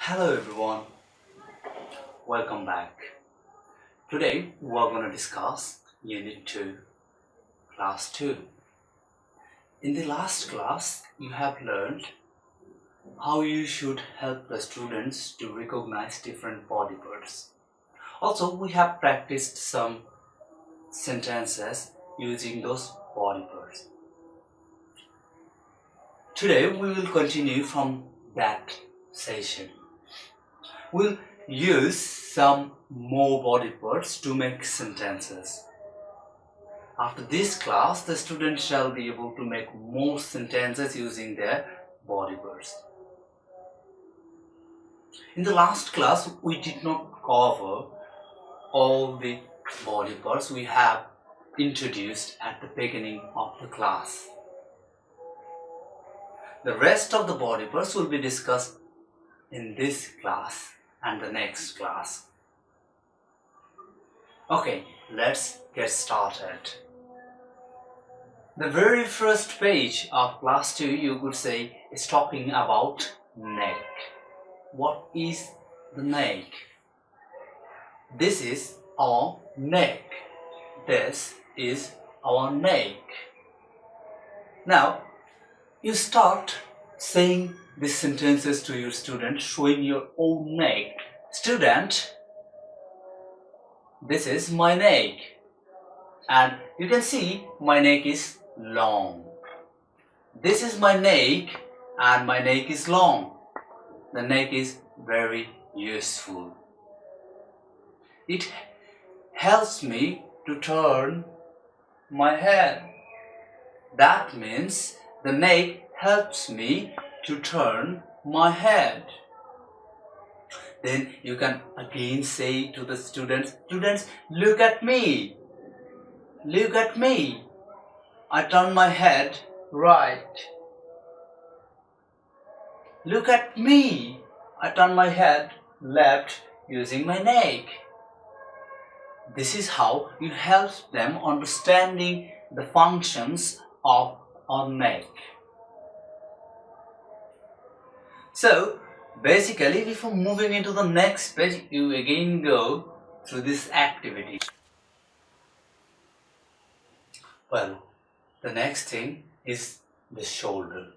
Hello everyone, welcome back. Today we are going to discuss Unit 2, Class 2. In the last class, you have learned how you should help the students to recognize different body parts. Also, we have practiced some sentences using those body parts. Today we will continue from that session. We'll use some more body parts to make sentences. After this class, the students shall be able to make more sentences using their body parts. In the last class, we did not cover all the body parts we have introduced at the beginning of the class. The rest of the body parts will be discussed in this class and the next class. Okay, let's get started. The very first page of class 2, you could say, is talking about neck. What is the neck? This is our neck. This is our neck. Now, you start saying these sentences to your student, showing your own neck. Student, this is my neck. And you can see my neck is long. This is my neck and my neck is long. The neck is very useful. It helps me to turn my head. That means the neck helps me to turn my head. Then you can again say to the students, look at me. Look at me. I turn my head right. Look at me. I turn my head left using my neck. This is how you help them understanding the functions of our neck. So basically, before moving into the next page, you again go through this activity. Well, the next thing is the shoulder.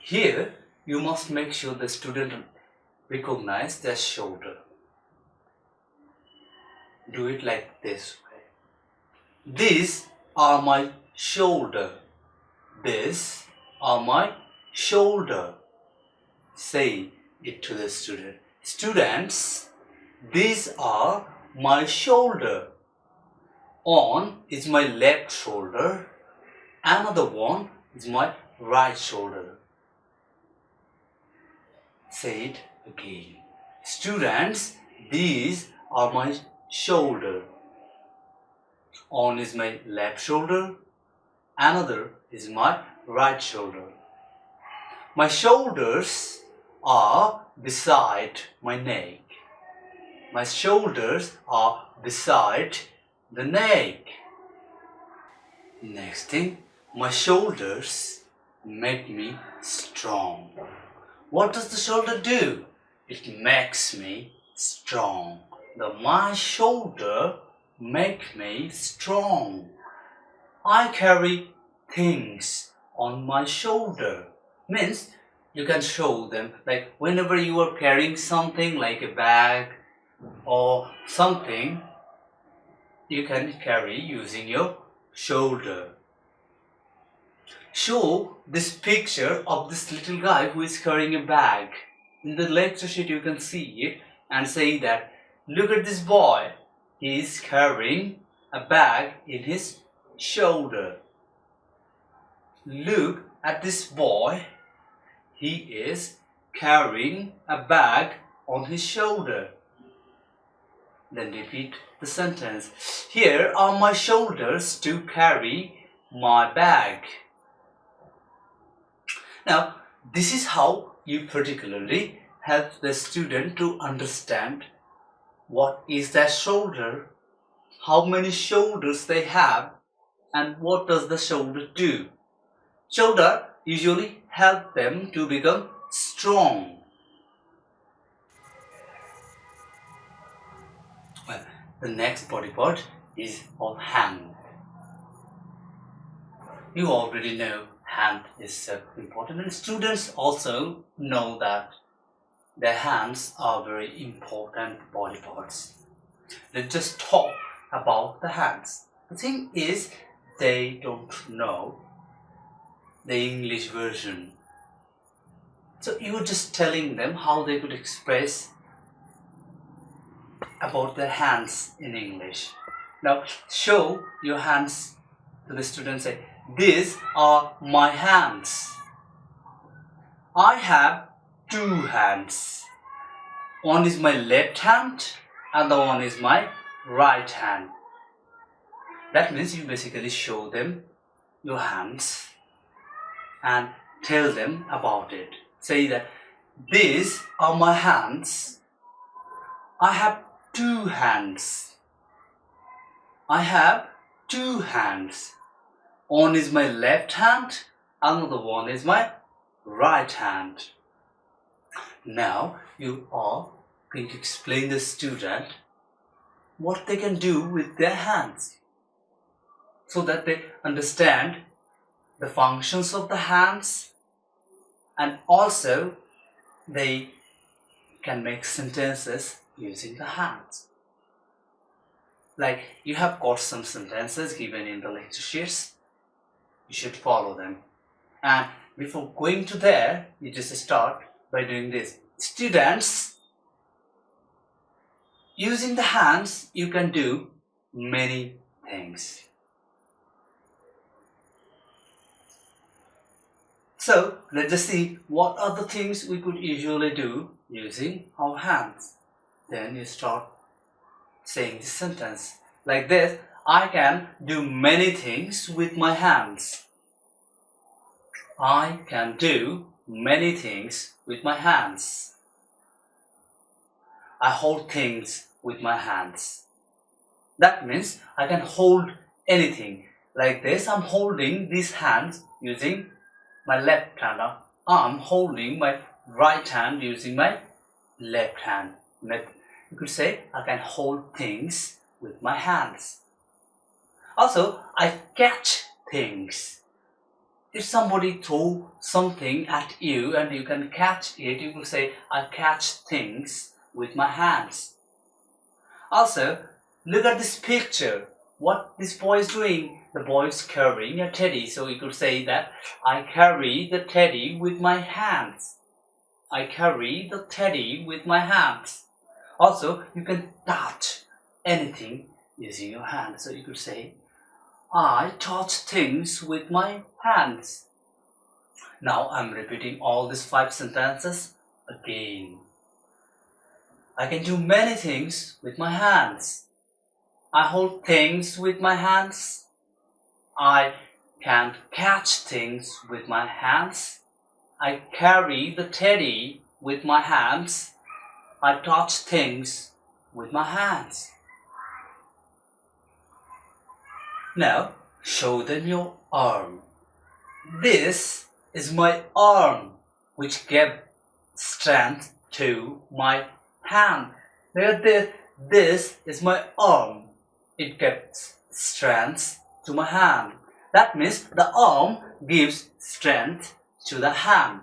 Here, you must make sure the student recognize their shoulder. Do it like this way. These are my shoulder. These are my shoulder. Say it to the student. Students, these are my shoulder. On is my left shoulder. Another one is my right shoulder. Say it again. Students, these are my shoulder. On is my left shoulder. Another is my right shoulder. My shoulders are beside my neck. My shoulders are beside the neck. Next thing, my shoulders make me strong. What does the shoulder do? It makes me strong. My shoulder make me strong. I carry things on my shoulder. Means you can show them, like whenever you are carrying something like a bag or something, you can carry using your shoulder. Show this picture of this little guy who is carrying a bag. In the lecture sheet you can see it and say that, look at this boy. He is carrying a bag in his shoulder. Look at this boy. He is carrying a bag on his shoulder. Then repeat the sentence. Here are my shoulders to carry my bag. Now, this is how you particularly help the student to understand what is their shoulder, how many shoulders they have, and what does the shoulder do. Shoulder usually help them to become strong. Well, the next body part is our hand. You already know hand is so important, and students also know that their hands are very important body parts. Let's just talk about the hands. The thing is, they don't know the English version. So you're just telling them how they could express about their hands in English. Now show your hands to the student. Say, these are my hands. I have two hands. One is my left hand and the one is my right hand. That means you basically show them your hands and tell them about it. Say that these are my hands. I have two hands. I have two hands. One is my left hand, another one is my right hand. Now you are going to explain to the student what they can do with their hands so that they understand the functions of the hands, and also they can make sentences using the hands. Like you have got some sentences given in the lecture sheets. You should follow them. And before going to there, you just start by doing this. Students, using the hands, you can do many things. So let's just see what are the things we could usually do using our hands. Then you start saying this sentence like this. I can do many things with my hands. I can do many things with my hands. I hold things with my hands. That means I can hold anything. Like this, I'm holding these hands using my left hand. I'm holding my right hand using my left hand. You could say I can hold things with my hands. Also, I catch things. If somebody throw something at you and you can catch it, you could say I catch things with my hands. Also, look at this picture. What this boy is doing? The boy is carrying a teddy. So you could say that I carry the teddy with my hands. I carry the teddy with my hands. Also, you can touch anything using your hands. So you could say, I touch things with my hands. Now I'm repeating all these 5 sentences again. I can do many things with my hands. I hold things with my hands. I can catch things with my hands. I carry the teddy with my hands. I touch things with my hands. Now, show them your arm. This is my arm, which gave strength to my hand. This is my arm. It gives strength to my hand. That means the arm gives strength to the hand.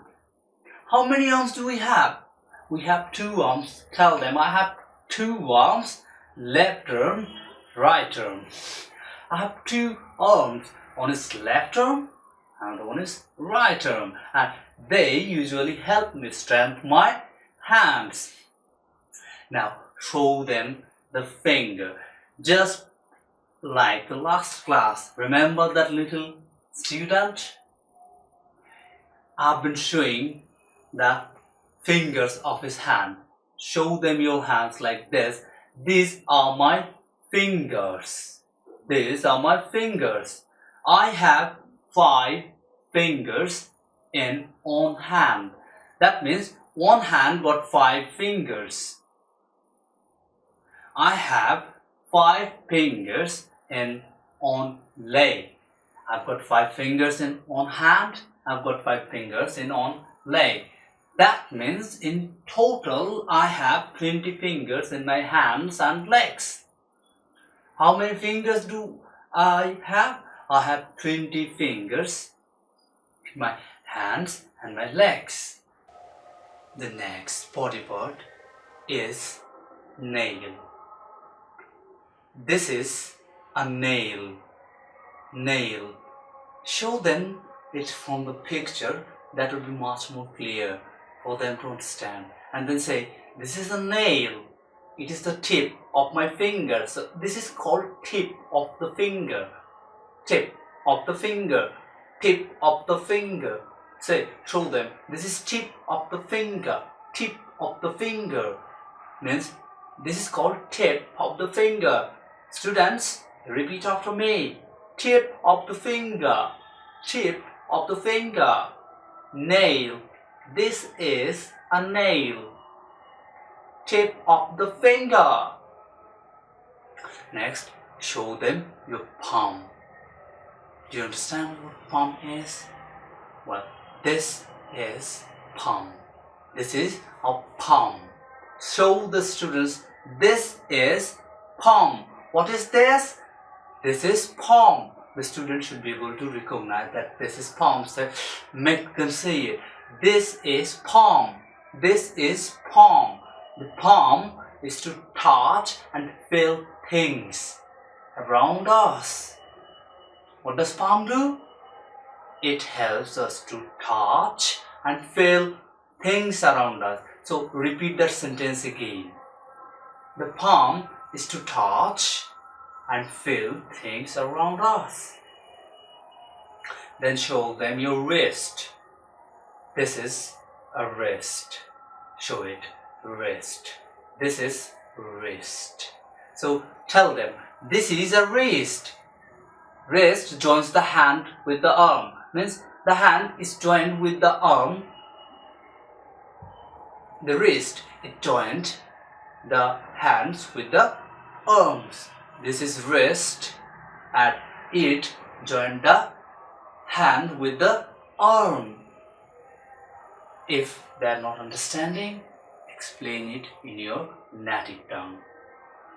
How many arms do we have? We have 2 arms. Tell them I have 2 arms, left arm, right arm. I have 2 arms. One is left arm and the one is right arm. And they usually help me strengthen my hands. Now show them the finger. Just like the last class. Remember that little student? I've been showing the fingers of his hand. Show them your hands like this. These are my fingers. These are my fingers. I have 5 fingers in one hand. That means one hand got 5 fingers. I have 5 fingers in one leg. I've got 5 fingers in one hand. I've got 5 fingers in one leg. That means in total I have 20 fingers in my hands and legs. How many fingers do I have? I have 20 fingers in my hands and my legs. The next body part is nail. This is a nail. Nail. Show them it from the picture, that will be much more clear for them to understand. And then say, this is a nail. It is the tip of my finger. So this is called tip of the finger. Tip of the finger. Tip of the finger. Say, show them, this is tip of the finger. Tip of the finger. Means this is called tip of the finger. Students, repeat after me. Tip of the finger. Tip of the finger. Nail. This is a nail. Tip of the finger. Next, show them your palm. Do you understand what palm is? Well, this is palm. This is a palm. Show the students, this is palm. What is this? This is palm. The student should be able to recognize that this is palm. So make them see it. This is palm. This is palm. The palm is to touch and feel things around us. What does palm do? It helps us to touch and feel things around us. So repeat that sentence again. The palm is to touch and feel things around us. Then show them your wrist. This is a wrist. Show it. Wrist. This is wrist. So tell them, this is a wrist. Wrist joins the hand with the arm. Means the hand is joined with the arm. The wrist is joined the hands with the arms. This is wrist and it joined the hand with the arm. If they are not understanding, explain it in your native tongue.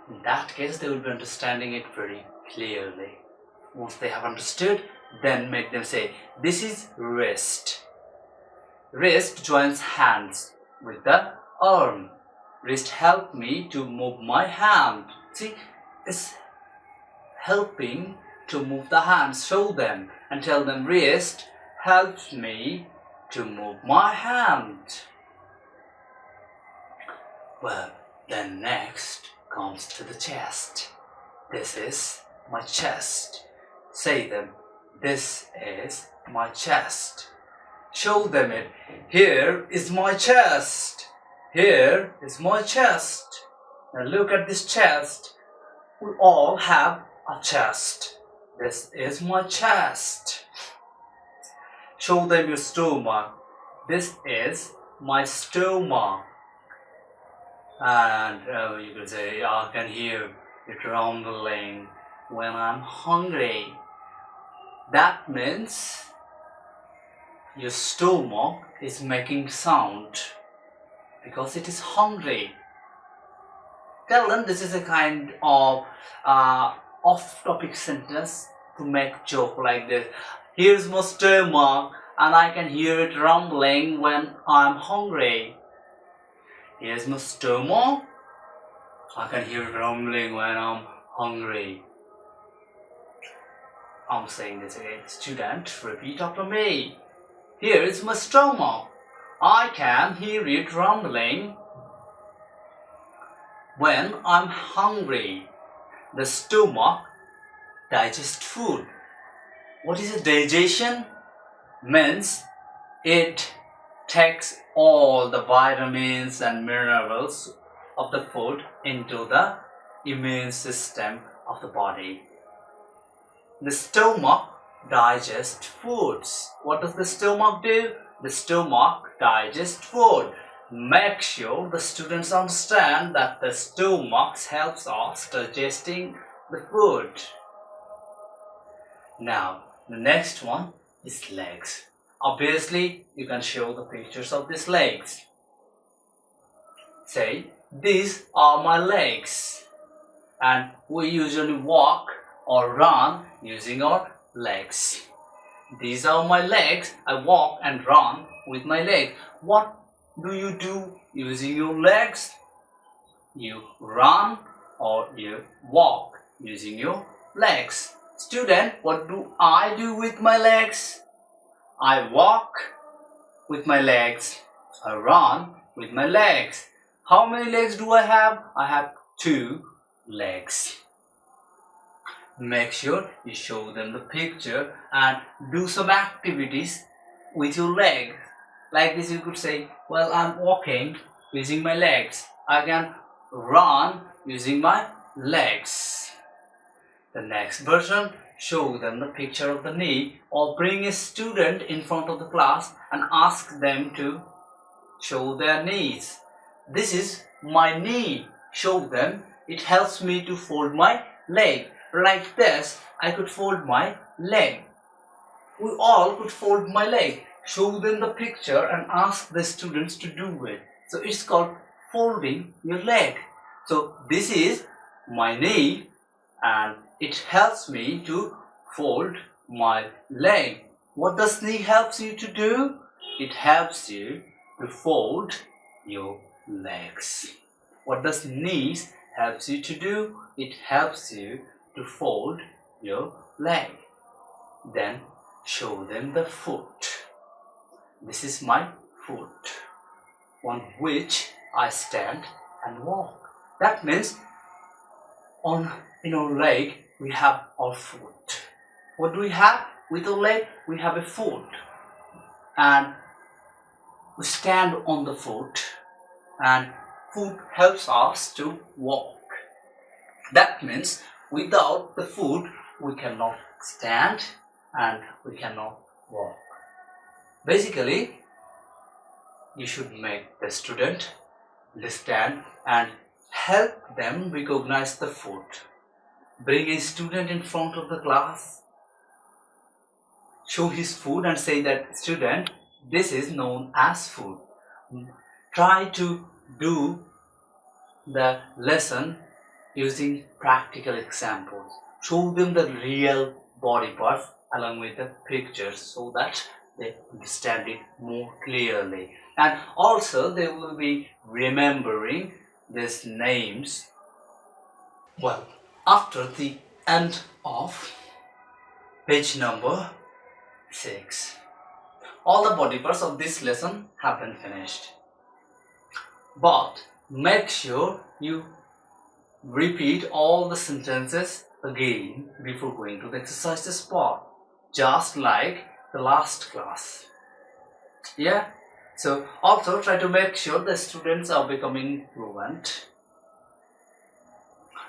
In that case, they will be understanding it very clearly. Once they have understood, then make them say, this is wrist. Wrist joins hands with the arm. Wrist help me to move my hand. See, it's helping to move the hands. Show them and tell them, wrist helps me to move my hand. Well, then next comes to the chest. This is my chest. Say them, this is my chest. Show them it. Here is my chest. Here is my chest. Now look at this chest. We all have a chest. This is my chest. Show them your stomach. This is my stomach. And you can say, I can hear it rumbling when I'm hungry. That means your stomach is making sound because it is hungry. Tell them this is a kind of off-topic sentence to make joke like this. Here's my stomach and I can hear it rumbling when I'm hungry. Here's my stomach. I can hear it rumbling when I'm hungry. I'm saying this again. Student, repeat after me. Here is my stomach. I can hear it rumbling when I'm hungry. The stomach digests food. What is a digestion? Means it takes all the vitamins and minerals of the food into the immune system of the body. The stomach digests foods. What does the stomach do? The stomach digests food. Make sure the students understand that the stomach helps us digesting the food. Now, the next one is legs. Obviously, you can show the pictures of these legs. Say, these are my legs. And we usually walk or run using our legs. These are my legs. I walk and run with my legs. What do you do using your legs? You run or you walk using your legs. Student, what do I do with my legs? I walk with my legs. I run with my legs. How many legs do I have? I have 2 legs. Make sure you show them the picture and do some activities with your legs. Like this, you could say, well, I'm walking using my legs. I can run using my legs. The next version, show them the picture of the knee, or bring a student in front of the class and ask them to show their knees. This is my knee. Show them. It helps me to fold my leg. Like this, I could fold my leg. We all could fold my leg. Show them the picture and ask the students to do it. So it's called folding your leg. So this is my knee and it helps me to fold my leg. What does knee helps you to do? It helps you to fold your legs. What does knees helps you to do? It helps you to fold your leg. Then show them the foot. This is my foot on which I stand and walk. That means in our leg we have our foot. What do we have with our leg? We have a foot, and we stand on the foot, and foot helps us to walk. That means without the foot we cannot stand and we cannot walk. Basically, you should make the student understand and help them recognize the foot. Bring a student in front of the class, show his foot and say that, student, this is known as foot. Try to do the lesson using practical examples. Show them the real body parts along with the pictures so that they understand it more clearly. And also they will be remembering these names. Well, after the end of page number 6, all the body parts of this lesson have been finished. But make sure you repeat all the sentences again before going to the exercises part, just like the last class. Yeah? So also try to make sure the students are becoming fluent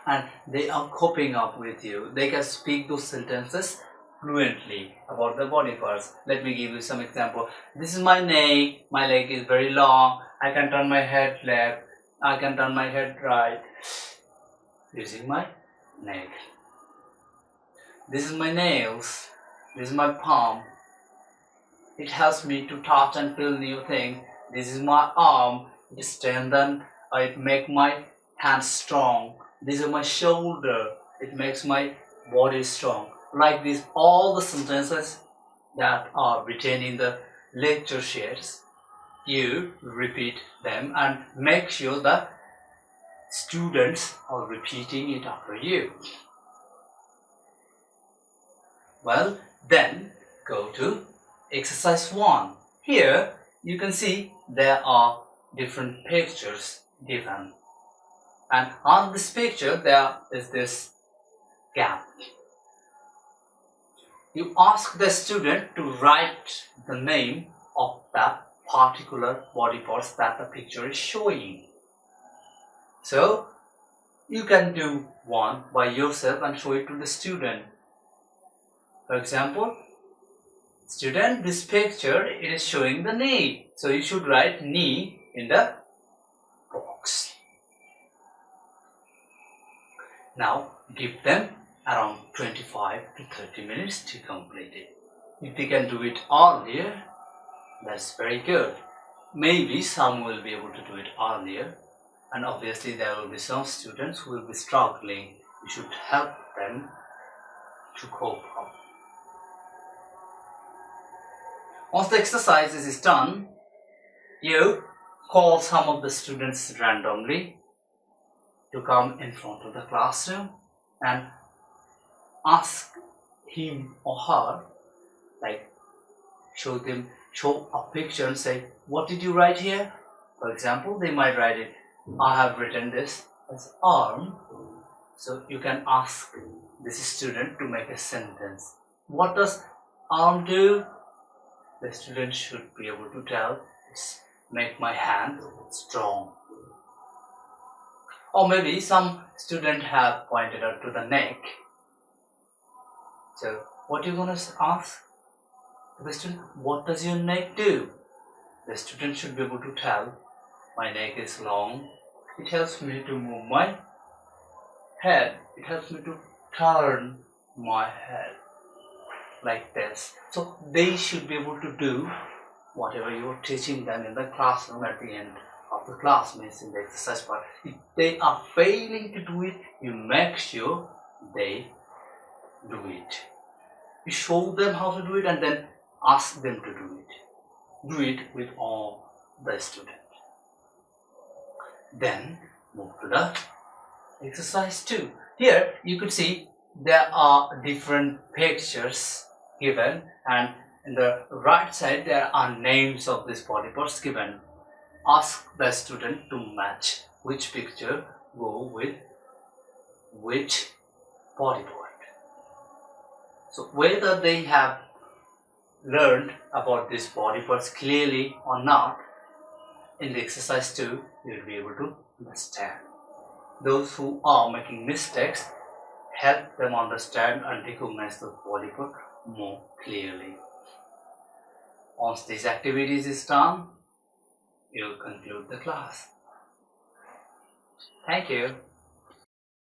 and they are coping up with you. They can speak those sentences fluently about the body parts. Let me give you some example. This is my neck. My leg is very long. I can turn my head left. I can turn my head right using my neck. This is my nails. This is my palm. It helps me to touch and feel new things. This is my arm. It strengthens. It makes my hands strong. This is my shoulder. It makes my body strong. Like this, all the sentences that are written in the lecture sheets, you repeat them and make sure that students are repeating it after you. Well, then go to exercise 1. Here you can see there are different pictures given, and on this picture there is this gap. You ask the student to write the name of that particular body parts that the picture is showing. So you can do one by yourself and show it to the student. For example, student, this picture, it is showing the knee. So you should write knee in the box. Now give them around 25 to 30 minutes to complete it. If they can do it earlier, That's very good. Maybe some will be able to do it earlier, and obviously there will be some students who will be struggling. You should help them to cope up. Once the exercise is done, you call some of the students randomly to come in front of the classroom and ask him or her, like show a picture and say, what did you write here? For example, they might write it, I have written this as arm. So you can ask this student to make a sentence. What does arm do? The student should be able to tell, make my hand strong. Or maybe some student have pointed out to the neck. So what are you going to ask the question? What does your neck do? The student should be able to tell, my neck is long. It helps me to move my head. It helps me to turn my head like this. So they should be able to do whatever you're teaching them in the classroom at the end of the class, means in the exercise part. If they are failing to do it, you make sure they do it. You show them how to do it and then ask them to do it. Do it with all the students. Then move to the exercise 2. Here you could see there are different pictures given, and in the right side there are names of these body parts given. Ask the student to match which picture go with which body part. So whether they have learned about these body parts clearly or not, in the exercise 2 you will be able to understand. Those who are making mistakes, help them understand and recognize the body part more clearly. Once these activities is done, you will conclude the class. Thank you.